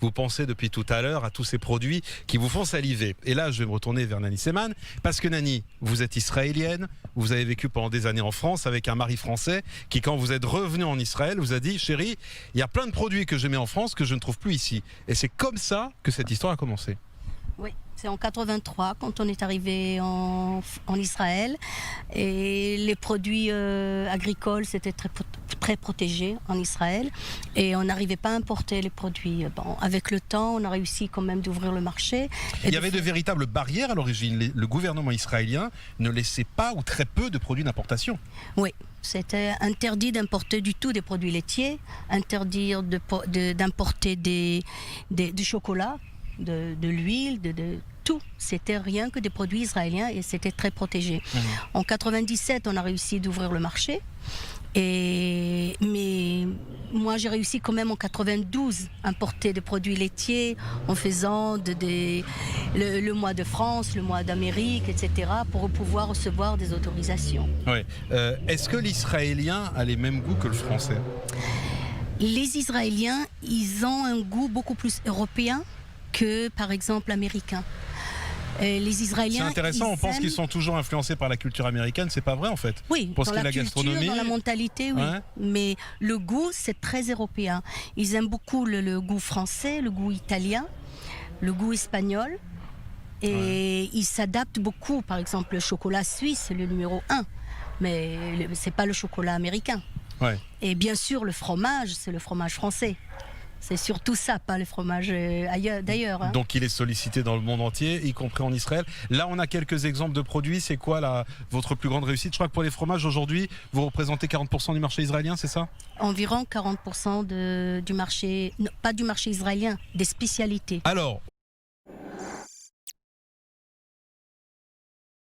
vous pensez depuis tout à l'heure à tous ces produits qui vous font saliver. Et là, je vais me retourner vers Nani Seman, parce que Nani, vous êtes israélienne, vous avez vécu pendant des années en France avec un mari français qui, quand vous êtes revenu en Israël, vous a dit « Chérie, il y a plein de produits que j'aimais en France que je ne trouve plus ici. » Et c'est comme ça que cette histoire a commencé. Oui, c'est en 83 quand on est arrivé en Israël et les produits agricoles c'était très protégé en Israël et on n'arrivait pas à importer les produits. Bon, avec le temps, on a réussi quand même d'ouvrir le marché. Il y avait de véritables barrières à l'origine. Le gouvernement israélien ne laissait pas ou très peu de produits d'importation. Oui. C'était interdit d'importer du tout des produits laitiers, interdit d'importer du chocolat, de l'huile, de tout. C'était rien que des produits israéliens et c'était très protégé. En 97, on a réussi d'ouvrir le marché. Mais moi, j'ai réussi quand même en 92 à importer des produits laitiers en faisant le mois de France, le mois d'Amérique, etc. pour pouvoir recevoir des autorisations. Ouais. Est-ce que l'israélien a les mêmes goûts que le français? Les Israéliens, ils ont un goût beaucoup plus européen que, par exemple, américain. Les Israéliens, c'est intéressant, on pense qu'ils sont toujours influencés par la culture américaine, c'est pas vrai en fait. Oui, pour ce dans qui est la de la culture, gastronomie, dans la mentalité, oui. Ouais. Mais le goût, c'est très européen. Ils aiment beaucoup le goût français, le goût italien, le goût espagnol. Et ils s'adaptent beaucoup. Par exemple, le chocolat suisse, c'est le numéro 1. Mais c'est pas le chocolat américain. Ouais. Et bien sûr, le fromage, c'est le fromage français. C'est surtout ça, pas le fromage d'ailleurs. Hein. Donc il est sollicité dans le monde entier, y compris en Israël. Là, on a quelques exemples de produits. C'est quoi votre plus grande réussite? Je crois que pour les fromages, aujourd'hui, vous représentez 40% du marché israélien, c'est ça? Environ 40% du marché, non, pas du marché israélien, des spécialités. Alors,